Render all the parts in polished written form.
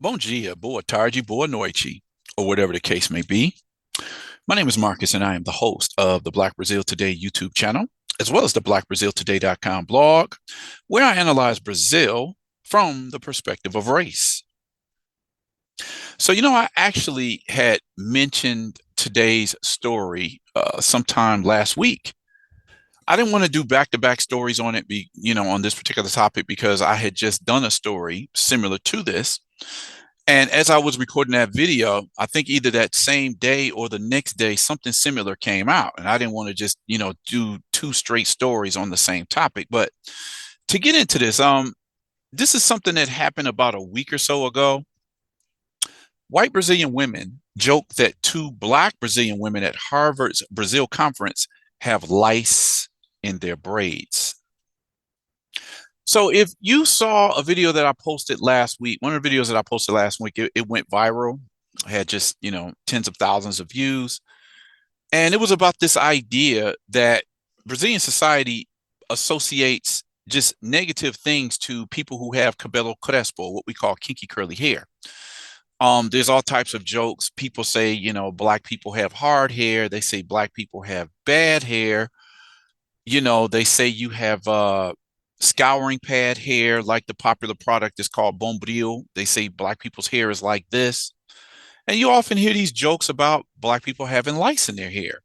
Bom dia, boa tarde, boa noite, or whatever the case may be. My name is Marcus, and I am the host of the Black Brazil Today YouTube channel, as well as the blackbraziltoday.com blog, where I analyze Brazil from the perspective of race. So, I actually had mentioned today's story sometime last week. I didn't want to do back-to-back stories on it, on this particular topic because I had just done a story similar to this. And as I was recording that video, I think either that same day or the next day, something similar came out. And I didn't want to just, do two straight stories on the same topic. But to get into this is something that happened about a week or so ago. White Brazilian women joke that two Black Brazilian women at Harvard's Brazil conference have lice in their braids. So if you saw a video that I posted last week, one of the videos that I posted last week, it went viral, had just, tens of thousands of views. And it was about this idea that Brazilian society associates just negative things to people who have cabelo crespo, what we call kinky curly hair. There's all types of jokes. People say, Black people have hard hair. They say Black people have bad hair. They say you have scouring pad hair, like the popular product is called Bombril. They say Black people's hair is like this. And you often hear these jokes about Black people having lice in their hair.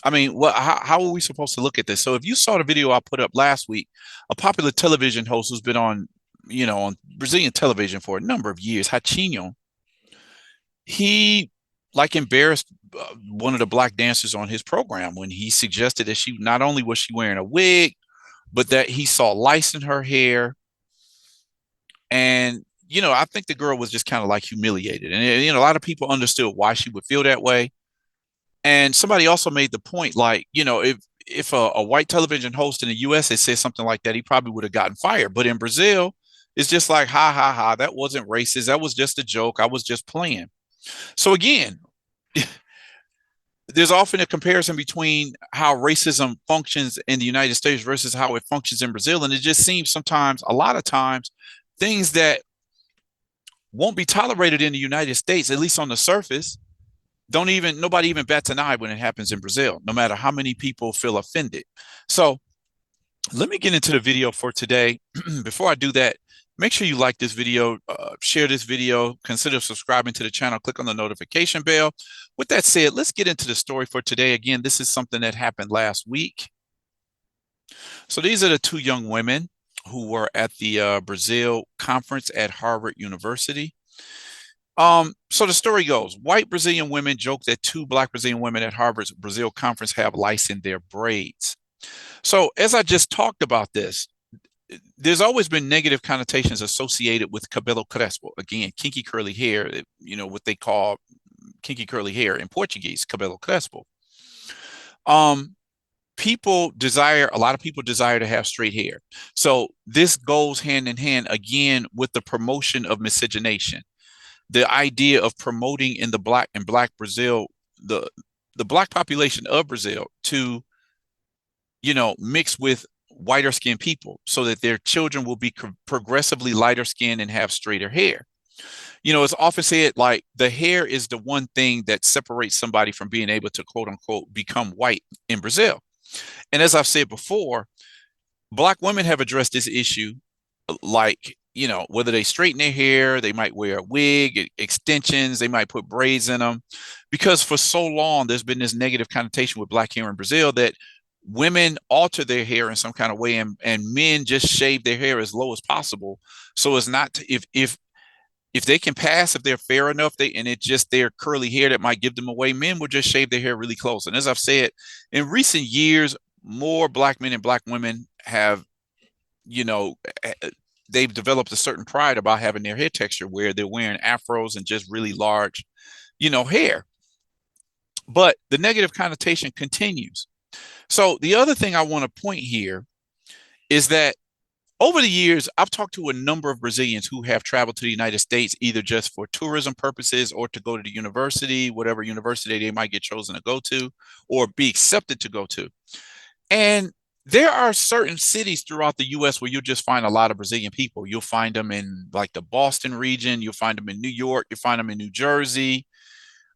I mean, how are we supposed to look at this? So if you saw the video I put up last week, a popular television host who's been on Brazilian television for a number of years, Ratinho, he like embarrassed one of the Black dancers on his program when he suggested that she not only was she wearing a wig, but that he saw lice in her hair. And, I think the girl was just kind of like humiliated. And, a lot of people understood why she would feel that way. And somebody also made the point, like, if a white television host in the US had said something like that, he probably would have gotten fired. But in Brazil, it's just like, ha, ha, ha, that wasn't racist. That was just a joke. I was just playing. So again, there's often a comparison between how racism functions in the United States versus how it functions in Brazil. And it just seems sometimes, a lot of times, things that won't be tolerated in the United States, at least on the surface, nobody even bats an eye when it happens in Brazil, no matter how many people feel offended. So let me get into the video for today. Before I do that, make sure you like this video, share this video, consider subscribing to the channel, click on the notification bell. With that said, let's get into the story for today. Again, this is something that happened last week. So these are the two young women who were at the Brazil conference at Harvard University. So the story goes, white Brazilian women joke that two Black Brazilian women at Harvard's Brazil conference have lice in their braids. So as I just talked about this, there's always been negative connotations associated with cabelo crespo. Again, kinky curly hair, what they call kinky curly hair in Portuguese, cabelo crespo. A lot of people desire to have straight hair. So this goes hand in hand again with the promotion of miscegenation. The idea of promoting in Black Brazil, the Black population of Brazil to, mix with whiter skinned people so that their children will be progressively lighter skinned and have straighter hair. It's often said like the hair is the one thing that separates somebody from being able to quote unquote become white in Brazil. And as I've said before, Black women have addressed this issue, like, whether they straighten their hair, they might wear a wig, extensions, they might put braids in them, because for so long there's been this negative connotation with Black hair in Brazil that women alter their hair in some kind of way, and men just shave their hair as low as possible. So it's not if they can pass, if they're fair enough, and it's just their curly hair that might give them away, men will just shave their hair really close. And as I've said, in recent years, more Black men and Black women have, they've developed a certain pride about having their hair texture where they're wearing afros and just really large, hair. But the negative connotation continues. So the other thing I want to point here is that over the years, I've talked to a number of Brazilians who have traveled to the United States, either just for tourism purposes or to go to the university, whatever university they might get chosen to go to or be accepted to go to. And there are certain cities throughout the US where you'll just find a lot of Brazilian people. You'll find them in like the Boston region, you'll find them in New York, you'll find them in New Jersey.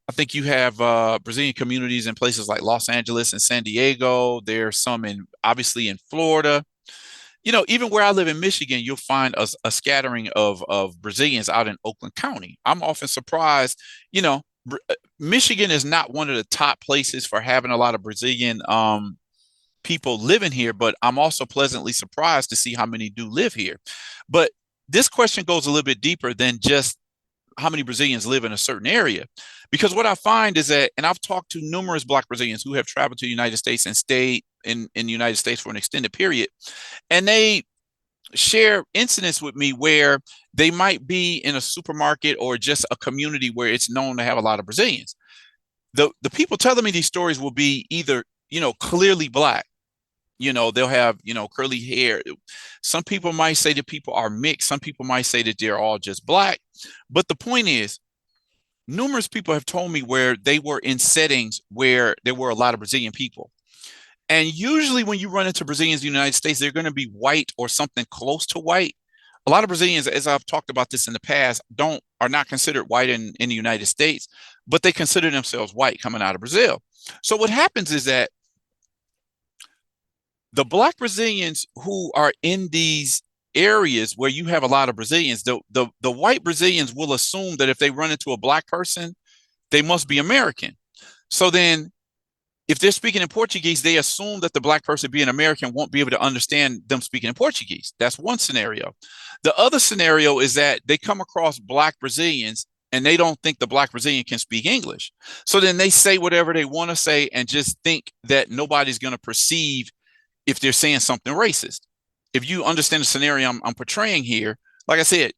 I think you have Brazilian communities in places like Los Angeles and San Diego. There's some in obviously in Florida. Even where I live in Michigan, you'll find a scattering of Brazilians out in Oakland County. I'm often surprised, you know, Michigan is not one of the top places for having a lot of Brazilian people living here, but I'm also pleasantly surprised to see how many do live here. But this question goes a little bit deeper than just how many Brazilians live in a certain area. Because what I find is that, and I've talked to numerous Black Brazilians who have traveled to the United States and stayed in the United States for an extended period, and they share incidents with me where they might be in a supermarket or just a community where it's known to have a lot of Brazilians. The people telling me these stories will be either, clearly Black. They'll have, curly hair. Some people might say that people are mixed. Some people might say that they're all just Black. But the point is, numerous people have told me where they were in settings where there were a lot of Brazilian people. And usually when you run into Brazilians in the United States, they're going to be white or something close to white. A lot of Brazilians, as I've talked about this in the past, are not considered white in the United States, but they consider themselves white coming out of Brazil. So what happens is that the Black Brazilians who are in these areas where you have a lot of Brazilians, the white Brazilians will assume that if they run into a Black person, they must be American. So then if they're speaking in Portuguese, they assume that the Black person being American won't be able to understand them speaking in Portuguese. That's one scenario. The other scenario is that they come across Black Brazilians and they don't think the Black Brazilian can speak English. So then they say whatever they want to say and just think that nobody's going to perceive if they're saying something racist. If you understand the scenario I'm portraying here, like I said,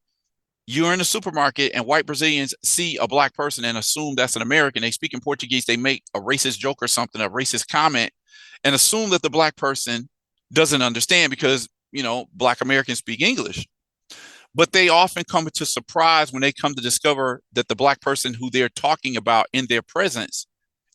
you're in a supermarket and white Brazilians see a Black person and assume that's an American. They speak in Portuguese. They make a racist joke or something, a racist comment, and assume that the Black person doesn't understand because, Black Americans speak English. But they often come to surprise when they come to discover that the Black person who they're talking about in their presence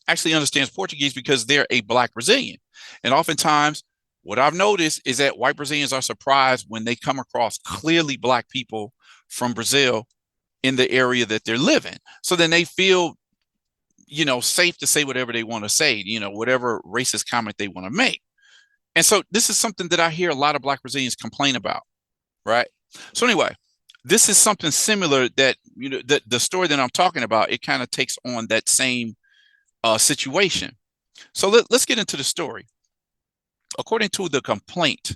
actually understands Portuguese because they're a Black Brazilian. And oftentimes, what I've noticed is that white Brazilians are surprised when they come across clearly Black people from Brazil in the area that they're living. So then they feel, safe to say whatever they want to say, whatever racist comment they want to make. And so this is something that I hear a lot of Black Brazilians complain about, right? So anyway, this is something similar that, the story that I'm talking about, it kind of takes on that same situation. So let's get into the story. According to the complaint,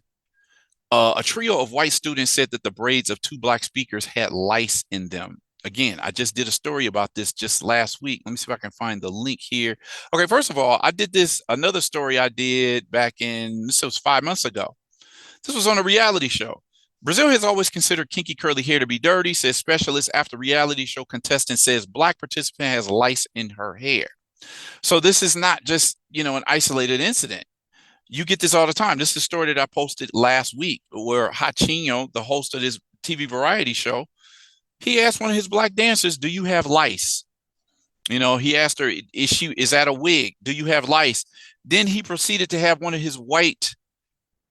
a trio of white students said that the braids of two Black speakers had lice in them. Again, I just did a story about this just last week. Let me see if I can find the link here. Okay, first of all, I did another story I did this was 5 months ago. This was on a reality show. Brazil has always considered kinky curly hair to be dirty, says specialist after reality show contestant says Black participant has lice in her hair. So this is not just, an isolated incident. You get this all the time. This is a story that I posted last week where Hachinho, the host of this TV variety show, he asked one of his Black dancers, do you have lice? He asked her, is that a wig? Do you have lice? Then he proceeded to have one of his white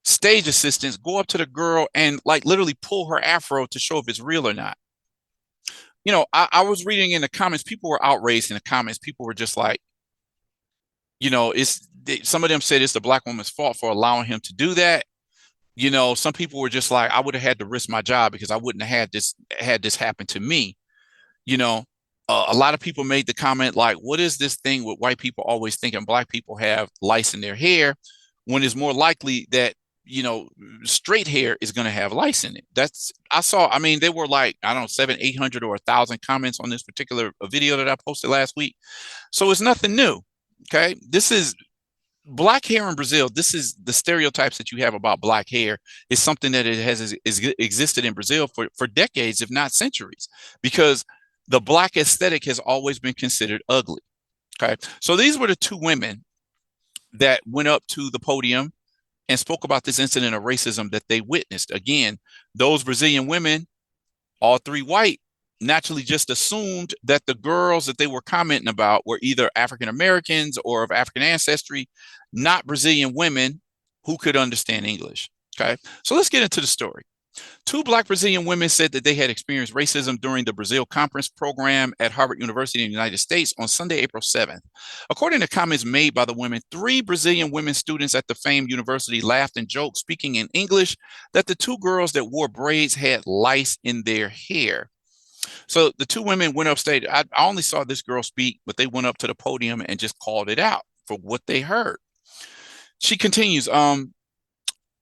stage assistants go up to the girl and literally pull her afro to show if it's real or not. I was reading in the comments, people were outraged in the comments. People were just like, some of them said it's the Black woman's fault for allowing him to do that. Some people were just like, I would have had to risk my job because I wouldn't have had this happen to me. A lot of people made the comment like, what is this thing with white people always thinking Black people have lice in their hair when it's more likely that, straight hair is going to have lice in it. They were like, I don't know, 700, 800 or 1,000 comments on this particular video that I posted last week. So it's nothing new. Okay. This is Black hair in Brazil. This is the stereotypes that you have about Black hair is something that has existed in Brazil for decades, if not centuries, because the Black aesthetic has always been considered ugly. Okay. So these were the two women that went up to the podium and spoke about this incident of racism that they witnessed. Again, those Brazilian women, all three white, naturally just assumed that the girls that they were commenting about were either African Americans or of African ancestry, not Brazilian women who could understand English. Okay, so let's get into the story. Two Black Brazilian women said that they had experienced racism during the Brazil Conference program at Harvard University in the United States on Sunday, April 7th. According to comments made by the women, three Brazilian women students at the famed university laughed and joked, speaking in English, that the two girls that wore braids had lice in their hair. So the two women went upstage. I only saw this girl speak, but they went up to the podium and just called it out for what they heard. She continues,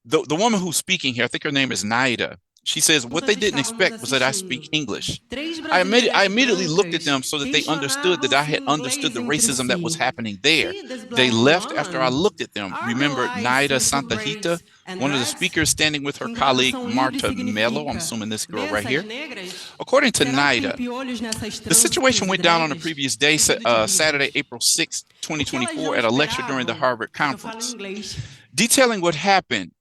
the woman who's speaking here, I think her name is Naida. She says, what they didn't expect was that I speak English. I immediately looked at them so that they understood that I had understood the racism that was happening there. They left after I looked at them. Remember Naida Santa Rita, one of the speakers, standing with her colleague Marta Mello. I'm assuming this girl right here. According to Naida, the situation went down on the previous day, Saturday, April 6, 2024, at a lecture during the Harvard conference. Detailing what happened,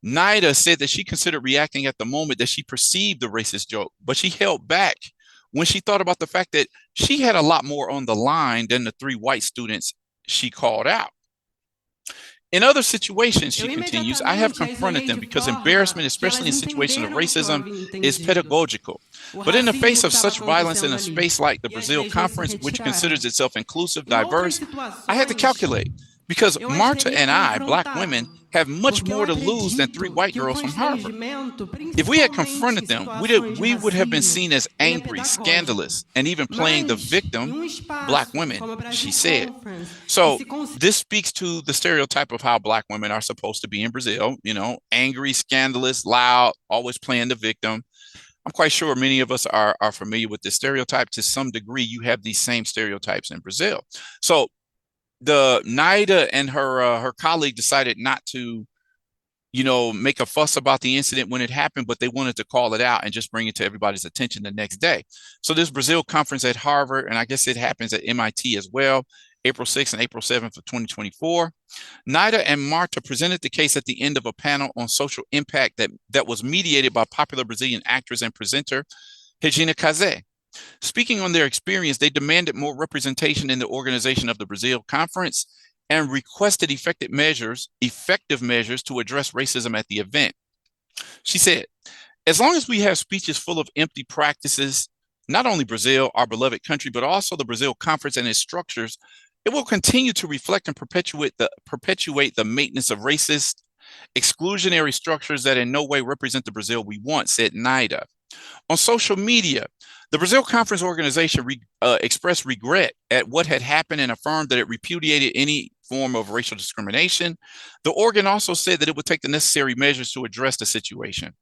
Naida said that she considered reacting at the moment that she perceived the racist joke, but she held back when she thought about the fact that she had a lot more on the line than the three white students she called out. In other situations, she continues, I have confronted them because embarrassment, especially in situations of racism, is pedagogical. But in the face of such violence in a space like the Brazil Conference, which considers itself inclusive, diverse, I had to calculate. Because Marta and I, Black women, have much more to lose than three white girls from Harvard. If we had confronted them, we would have been seen as angry, scandalous, and even playing the victim, Black women, she said. So this speaks to the stereotype of how Black women are supposed to be in Brazil, you know, angry, scandalous, loud, always playing the victim. I'm quite sure many of us are familiar with this stereotype. To some degree, you have these same stereotypes in Brazil. So the Naida and her colleague decided not to, you know, make a fuss about the incident when it happened, but they wanted to call it out and just bring it to everybody's attention the next day. So this Brazil conference at Harvard, and I guess it happens at MIT as well, April 6th and April 7th of 2024. Naida and Marta presented the case at the end of a panel on social impact that was mediated by popular Brazilian actress and presenter Regina Casé. Speaking on their experience, they demanded more representation in the organization of the Brazil Conference and requested effective measures to address racism at the event. She said, as long as we have speeches full of empty practices, not only Brazil, our beloved country, but also the Brazil Conference and its structures, it will continue to reflect and perpetuate the maintenance of racist, exclusionary structures that in no way represent the Brazil we want, said Naida. On social media, the Brazil Conference organization expressed regret at what had happened and affirmed that it repudiated any form of racial discrimination. The organ also said that it would take the necessary measures to address the situation.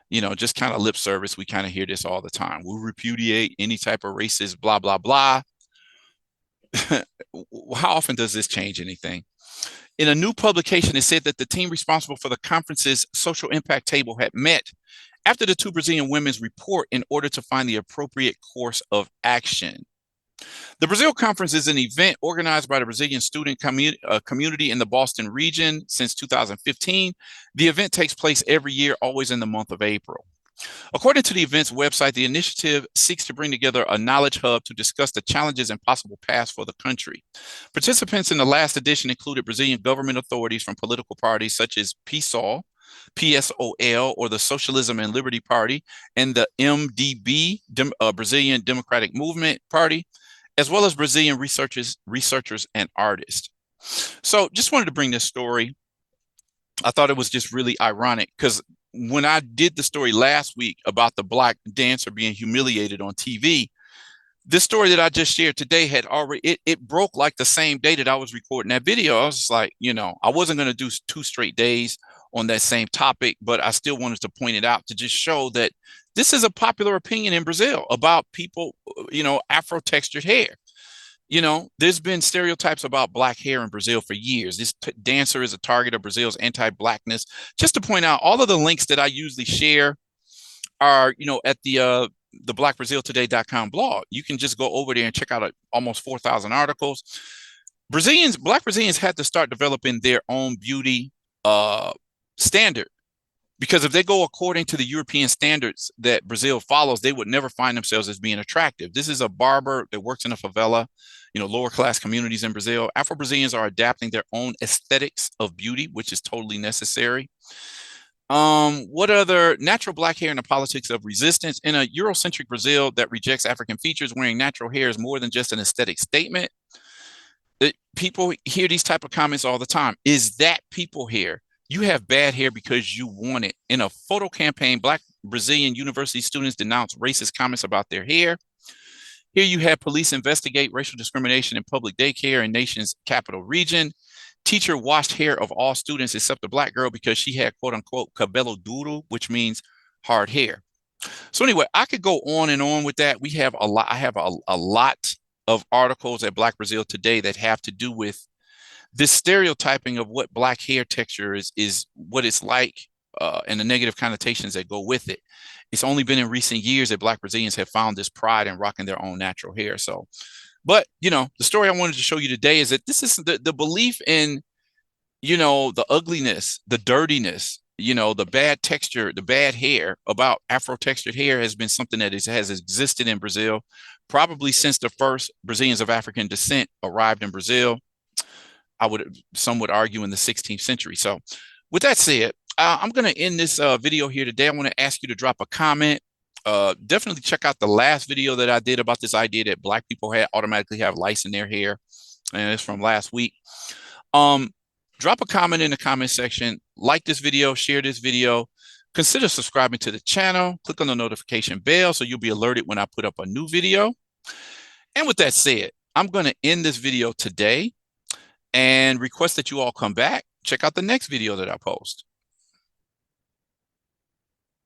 You know, just kind of lip service. We kind of hear this all the time. We'll repudiate any type of racist, blah, blah, blah. How often does this change anything? In a new publication, it said that the team responsible for the conference's social impact table had met after the two Brazilian women's report in order to find the appropriate course of action. The Brazil Conference is an event organized by the Brazilian student community in the Boston region since 2015. The event takes place every year, always in the month of April. According to the event's website, the initiative seeks to bring together a knowledge hub to discuss the challenges and possible paths for the country. Participants in the last edition included Brazilian government authorities from political parties such as PSOL, or the Socialism and Liberty Party, and the MDB, Brazilian Democratic Movement Party, as well as Brazilian researchers and artists. So just wanted to bring this story. I thought it was just really ironic because when I did the story last week about the Black dancer being humiliated on TV, this story that I just shared today had already, it broke like the same day that I was recording that video. I was just like, you know, I wasn't going to do 2 straight days on that same topic, but I still wanted to point it out to just show that this is a popular opinion in Brazil about people, you know, Afro-textured hair. You know, there's been stereotypes about Black hair in Brazil for years. This dancer is a target of Brazil's anti-blackness. Just to point out, all of the links that I usually share are, you know, at the blackbraziltoday.com blog. You can just go over there and check out almost 4,000 articles. Black Brazilians had to start developing their own beauty standard, because if they go according to the European standards that Brazil follows, they would never find themselves as being attractive. This is a barber that works in a favela. lower class communities in Brazil. Afro-Brazilians are adapting their own aesthetics of beauty, which is totally necessary. What other natural black hair in the politics of resistance in a Eurocentric Brazil that rejects African features? Wearing natural hair is more than just an aesthetic statement. People hear these type of comments all the time. Is that people hair? You have bad hair because you want it. In a photo campaign, Black Brazilian university students denounce racist comments about their hair. Here you have police investigate racial discrimination in public daycare in nation's capital region. Teacher washed hair of all students except a black girl because she had quote unquote cabelo duro, which means hard hair. So anyway, I could go on and on with that. We have a lot. I have a lot of articles at Black Brazil Today that have to do with this stereotyping of what black hair texture is what it's like, and the negative connotations that go with it. It's only been in recent years that Black Brazilians have found this pride in rocking their own natural hair. So, but the story I wanted to show you today is that this is the belief in, the ugliness, the dirtiness, the bad texture, the bad hair about Afro-textured hair has been something that has existed in Brazil probably since the first Brazilians of African descent arrived in Brazil. Some would argue in the 16th century. So with that said, I'm going to end this video here today. I want to ask you to drop a comment. Definitely check out the last video that I did about this idea that Black people automatically have lice in their hair. And it's from last week. Drop a comment in the comment section. Like this video, share this video. Consider subscribing to the channel. Click on the notification bell so you'll be alerted when I put up a new video. And with that said, I'm going to end this video today and request that you all come back. Check out the next video that I post.